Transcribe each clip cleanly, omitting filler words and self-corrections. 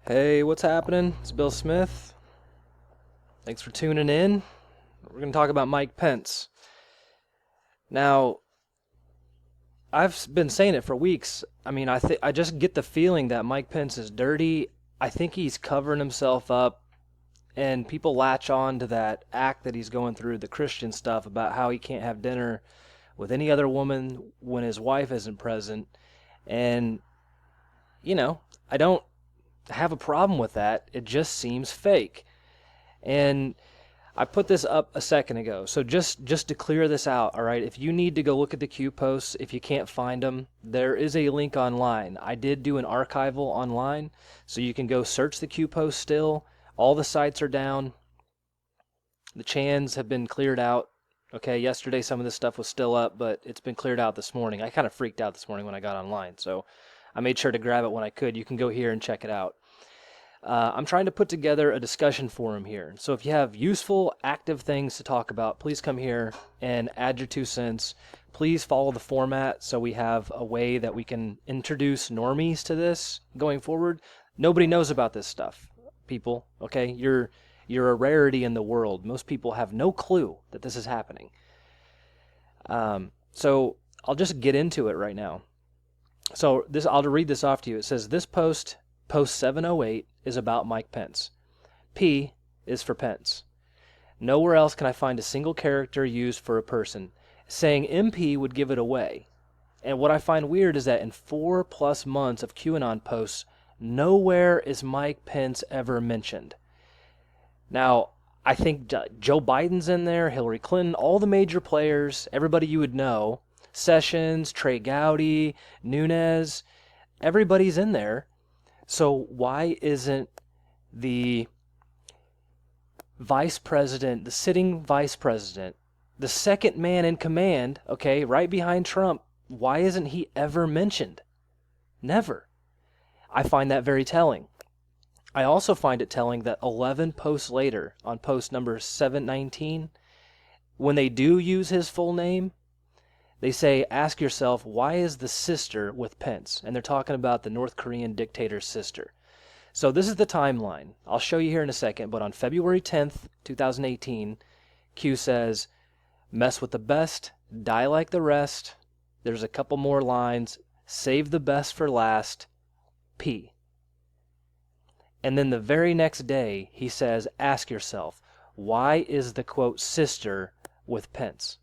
Hey, what's happening? It's Bill Smith. Thanks for tuning in. We're going to talk about Mike Pence. Now, I've been saying it for weeks. I just get the feeling that Mike Pence is dirty. I think he's covering himself up, and people latch on to that act that he's going through, the Christian stuff about how he can't have dinner with any other woman when his wife isn't present. And, I don't have a problem with that. It just seems fake. And I put this up a second ago. So just to clear this out, all right, if you need to go look at the Q posts, if you can't find them, there is a link online. I did do an archival online, so you can go search the Q post still. All the sites are down. The chans have been cleared out. Okay, yesterday some of this stuff was still up, but it's been cleared out this morning. I kind of freaked out this morning when I got online, so I made sure to grab it when I could. You can go here and check it out. I'm trying to put together a discussion forum here. So if you have useful, active things to talk about, please come here and add your 2 cents. Please follow the format so we have a way that we can introduce normies to this going forward. Nobody knows about this stuff, people, okay? You're a rarity in the world. Most people have no clue that this is happening. So I'll just get into it right now. So I'll read this off to you. It says, this post 708, is about Mike Pence. P is for Pence. Nowhere else can I find a single character used for a person. Saying MP would give it away. And what I find weird is that in 4+ months of QAnon posts, nowhere is Mike Pence ever mentioned. Now, I think Joe Biden's in there, Hillary Clinton, all the major players, everybody you would know, Sessions, Trey Gowdy, Nunes, everybody's in there. So why isn't the vice president, the sitting vice president, the second man in command, okay, right behind Trump, why isn't he ever mentioned? Never. I find that very telling. I also find it telling that 11 posts later, on post number 719, when they do use his full name, they say, ask yourself, why is the sister with Pence? And they're talking about the North Korean dictator's sister. So this is the timeline. I'll show you here in a second, but on February 10th, 2018, Q says, mess with the best, die like the rest. There's a couple more lines. Save the best for last, P. And then the very next day, he says, ask yourself, why is the, quote, sister with Pence?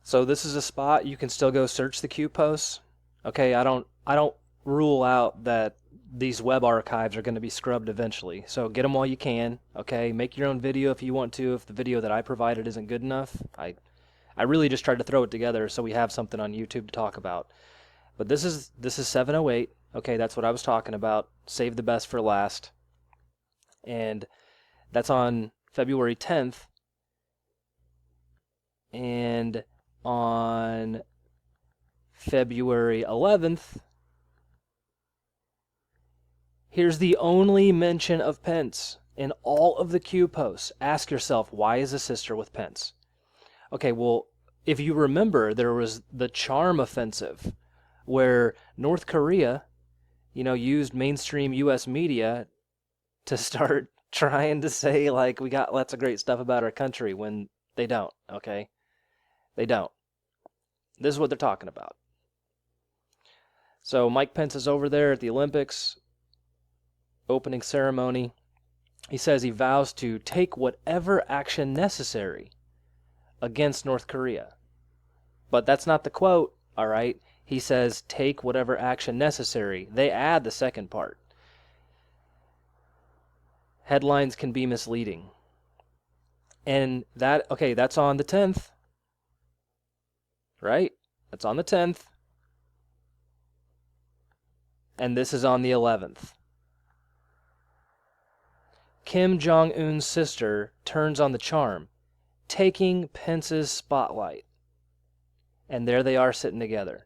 So this is a spot you can still go search the Q posts. Okay, I don't rule out that these web archives are going to be scrubbed eventually. So get them while you can. Okay, make your own video if you want to. If the video that I provided isn't good enough, I really just tried to throw it together so we have something on YouTube to talk about. But this is 708. Okay, that's what I was talking about. Save the best for last. And that's on February 10th. And on February 11th, here's the only mention of Pence in all of the Q posts. Ask yourself, why is a sister with Pence? Okay, well, if you remember, there was the Charm Offensive, where North Korea, used mainstream U.S. media to start trying to say, like, we got lots of great stuff about our country when they don't, okay? They don't. This is what they're talking about. So Mike Pence is over there at the Olympics, opening ceremony. He says he vows to take whatever action necessary against North Korea. But that's not the quote, all right? He says, take whatever action necessary. They add the second part. Headlines can be misleading. And that's on the 10th. Right? That's on the 10th. And this is on the 11th. Kim Jong-un's sister turns on the charm, taking Pence's spotlight. And there they are sitting together.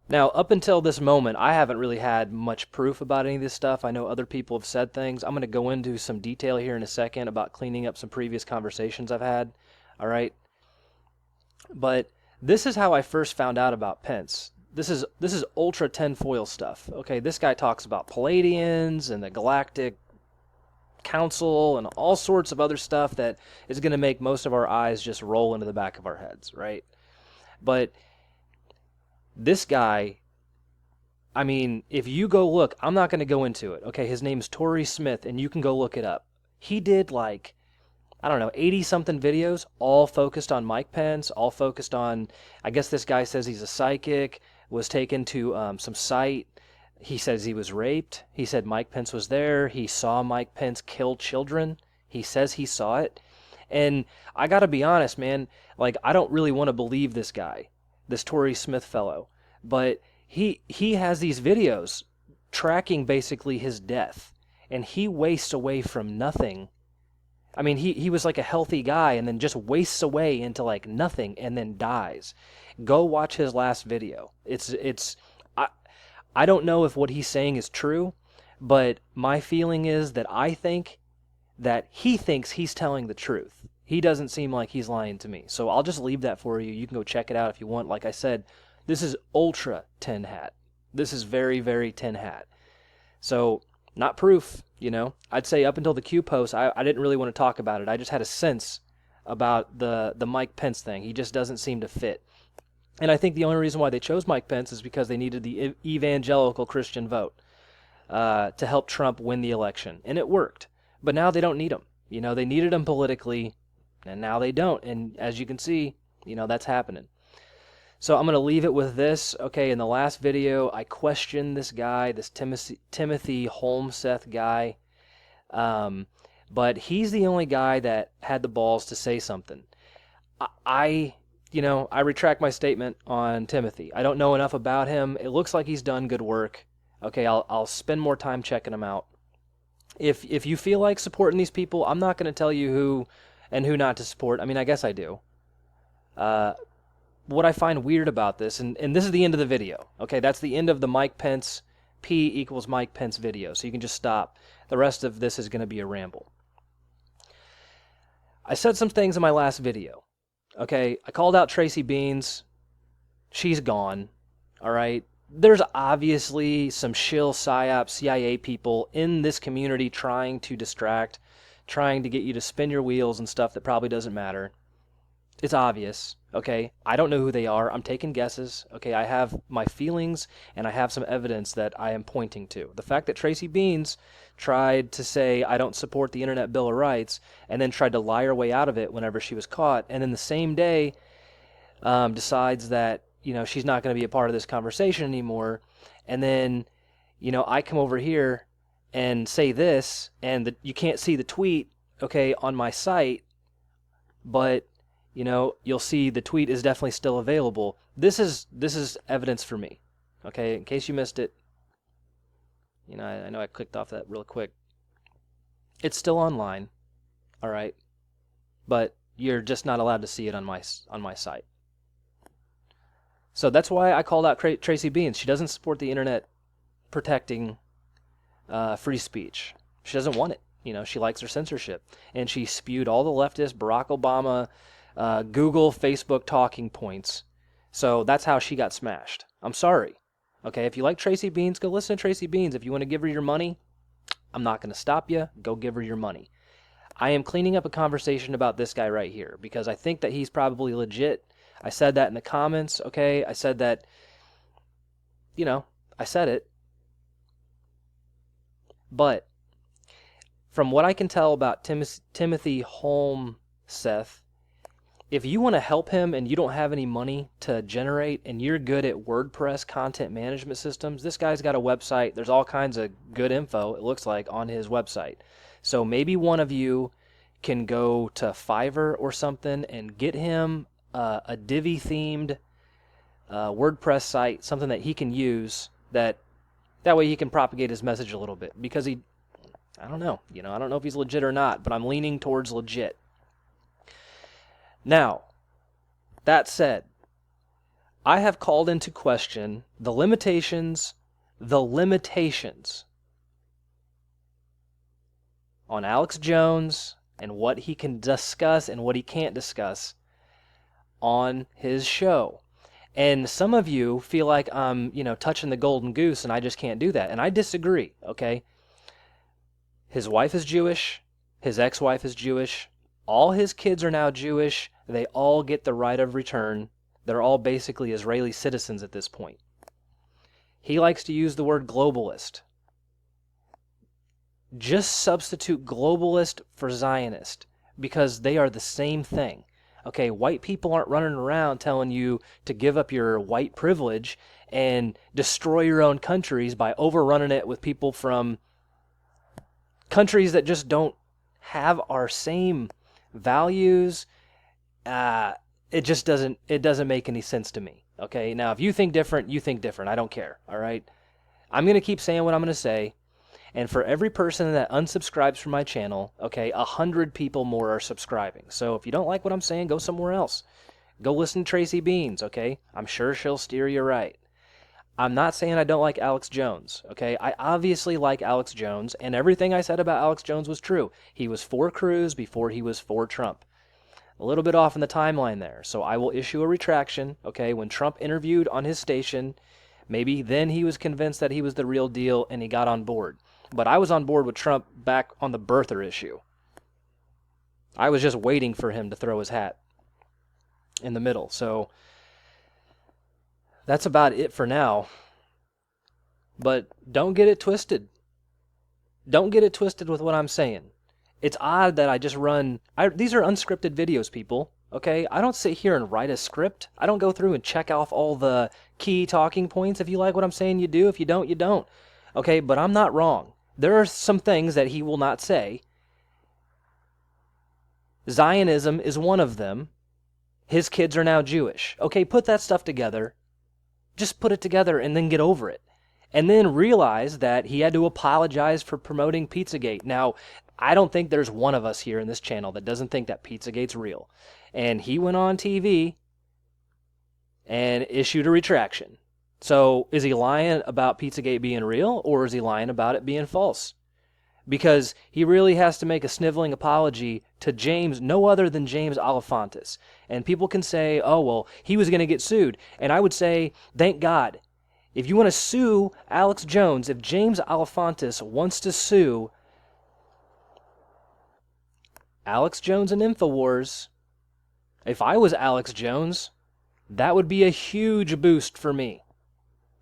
Now, up until this moment, I haven't really had much proof about any of this stuff. I know other people have said things. I'm going to go into some detail here in a second about cleaning up some previous conversations I've had. All right? But This is how I first found out about Pence. This is ultra tinfoil stuff. Okay, this guy talks about Palladians and the Galactic Council and all sorts of other stuff that is going to make most of our eyes just roll into the back of our heads, right? But this guy, I mean, if you go look, I'm not going to go into it. Okay, his name's Tory Smith, and you can go look it up. He did like, I don't know, 80-something videos, all focused on Mike Pence, all focused on, I guess this guy says he's a psychic, was taken to some site. He says he was raped. He said Mike Pence was there. He saw Mike Pence kill children. He says he saw it. And I got to be honest, man, like, I don't really want to believe this guy, this Tory Smith fellow, but he has these videos tracking basically his death, and he wastes away from nothing. I mean, he was like a healthy guy and then just wastes away into like nothing and then dies. Go watch his last video. I don't know if what he's saying is true, but my feeling is that I think that he thinks he's telling the truth. He doesn't seem like he's lying to me. So I'll just leave that for you. You can go check it out if you want. Like I said, this is ultra tin hat. This is very, very tin hat. So, not proof, you know. I'd say up until the Q post, I didn't really want to talk about it. I just had a sense about the Mike Pence thing. He just doesn't seem to fit. And I think the only reason why they chose Mike Pence is because they needed the evangelical Christian vote to help Trump win the election. And it worked. But now they don't need him. You know, they needed him politically, and now they don't. And as you can see, you know, that's happening. So I'm going to leave it with this. Okay, in the last video, I questioned this guy, this Timothy Holmseth guy. But he's the only guy that had the balls to say something. I retract my statement on Timothy. I don't know enough about him. It looks like he's done good work. Okay, I'll spend more time checking him out. If you feel like supporting these people, I'm not going to tell you who and who not to support. I mean, I guess I do. What I find weird about this, and this is the end of the video. Okay, that's the end of the Mike Pence, P equals Mike Pence video. So you can just stop. The rest of this is going to be a ramble. I said some things in my last video. Okay, I called out Tracy Beans. She's gone. All right. There's obviously some shill psyop CIA people in this community trying to distract, trying to get you to spin your wheels and stuff that probably doesn't matter. It's obvious. Okay, I don't know who they are. I'm taking guesses. Okay, I have my feelings and I have some evidence that I am pointing to. The fact that Tracy Beans tried to say I don't support the Internet Bill of Rights and then tried to lie her way out of it whenever she was caught, and then the same day decides that, you know, she's not going to be a part of this conversation anymore, and then, you know, I come over here and say this, and you can't see the tweet, okay, on my site, but you know, you'll see the tweet is definitely still available. This is evidence for me. Okay, in case you missed it. You know, I know I clicked off that real quick. It's still online. All right. But you're just not allowed to see it on my site. So that's why I called out Tracy Beans. She doesn't support the internet protecting free speech. She doesn't want it. You know, she likes her censorship. And she spewed all the leftist Barack Obama Google, Facebook talking points. So that's how she got smashed. I'm sorry. Okay, if you like Tracy Beans, go listen to Tracy Beans. If you want to give her your money, I'm not going to stop you. Go give her your money. I am cleaning up a conversation about this guy right here because I think that he's probably legit. I said that in the comments, okay? I said that, you know, I said it. But from what I can tell about Timothy Holmseth, if you want to help him and you don't have any money to generate and you're good at WordPress content management systems, this guy's got a website. There's all kinds of good info, it looks like, on his website. So maybe one of you can go to Fiverr or something and get him a Divi-themed WordPress site, something that he can use that way he can propagate his message a little bit. Because I don't know, I don't know if he's legit or not, but I'm leaning towards legit. Now, that said, I have called into question the limitations on Alex Jones and what he can discuss and what he can't discuss on his show. And some of you feel like I'm, touching the golden goose and I just can't do that. And I disagree, okay? His wife is Jewish. His ex-wife is Jewish. All his kids are now Jewish. They all get the right of return. They're all basically Israeli citizens at this point. He likes to use the word globalist. Just substitute globalist for Zionist because they are the same thing. Okay, white people aren't running around telling you to give up your white privilege and destroy your own countries by overrunning it with people from countries that just don't have our same values. It just doesn't make any sense to me. Okay, now if you think different, you think different. I don't care, all right? I'm going to keep saying what I'm going to say. And for every person that unsubscribes from my channel, okay, 100 people more are subscribing. So if you don't like what I'm saying, go somewhere else. Go listen to Tracy Beans, okay? I'm sure she'll steer you right. I'm not saying I don't like Alex Jones, okay? I obviously like Alex Jones, and everything I said about Alex Jones was true. He was for Cruz before he was for Trump. A little bit off in the timeline there, so I will issue a retraction, okay? When Trump interviewed on his station, maybe then he was convinced that he was the real deal and he got on board. But I was on board with Trump back on the birther issue. I was just waiting for him to throw his hat in the middle. So that's about it for now. But don't get it twisted. Don't get it twisted with what I'm saying. It's odd that I just run... these are unscripted videos, people. Okay? I don't sit here and write a script. I don't go through and check off all the key talking points. If you like what I'm saying, you do. If you don't, you don't. Okay? But I'm not wrong. There are some things that he will not say. Zionism is one of them. His kids are now Jewish. Okay, put that stuff together. Just put it together and then get over it. And then realize that he had to apologize for promoting Pizzagate. Now, I don't think there's one of us here in this channel that doesn't think that Pizzagate's real. And he went on TV and issued a retraction. So is he lying about Pizzagate being real, or is he lying about it being false? Because he really has to make a sniveling apology to James, no other than James Alefantis. And people can say, oh, well, he was going to get sued. And I would say, thank God. If you want to sue Alex Jones, if James Alefantis wants to sue Alex Jones and InfoWars, if I was Alex Jones, that would be a huge boost for me.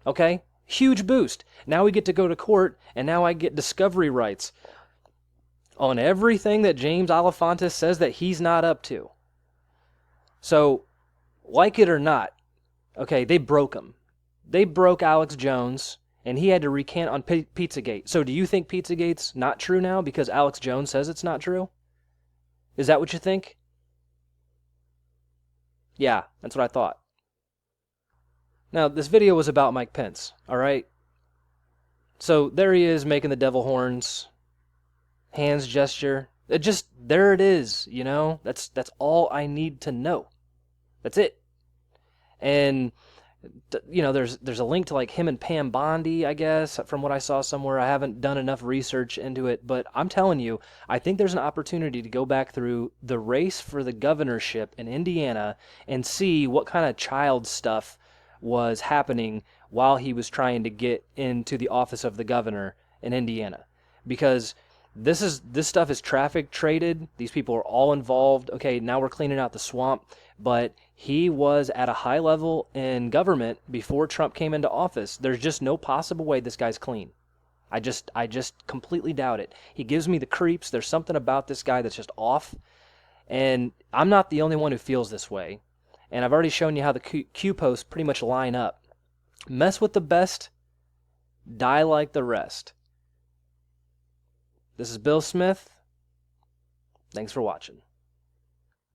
Okay? Huge boost. Now we get to go to court, and now I get discovery rights on everything that James Alefantis says that he's not up to. So, like it or not, okay, they broke him. They broke Alex Jones, and he had to recant on Pizzagate. So do you think Pizzagate's not true now because Alex Jones says it's not true? Is that what you think? Yeah, that's what I thought. Now, this video was about Mike Pence, all right? So there he is making the devil horns, hands gesture. There it is, you know? That's all I need to know. That's it. And, you know, there's a link to like him and Pam Bondi, I guess, from what I saw somewhere. I haven't done enough research into it, but I'm telling you, I think there's an opportunity to go back through the race for the governorship in Indiana and see what kind of child stuff was happening while he was trying to get into the office of the governor in Indiana. Because this stuff is traffic traded. These people are all involved. Okay, now we're cleaning out the swamp. But he was at a high level in government before Trump came into office. There's just no possible way this guy's clean. I just completely doubt it. He gives me the creeps. There's something about this guy that's just off. And I'm not the only one who feels this way. And I've already shown you how the Q posts pretty much line up. Mess with the best, die like the rest. This is Bill Smith. Thanks for watching.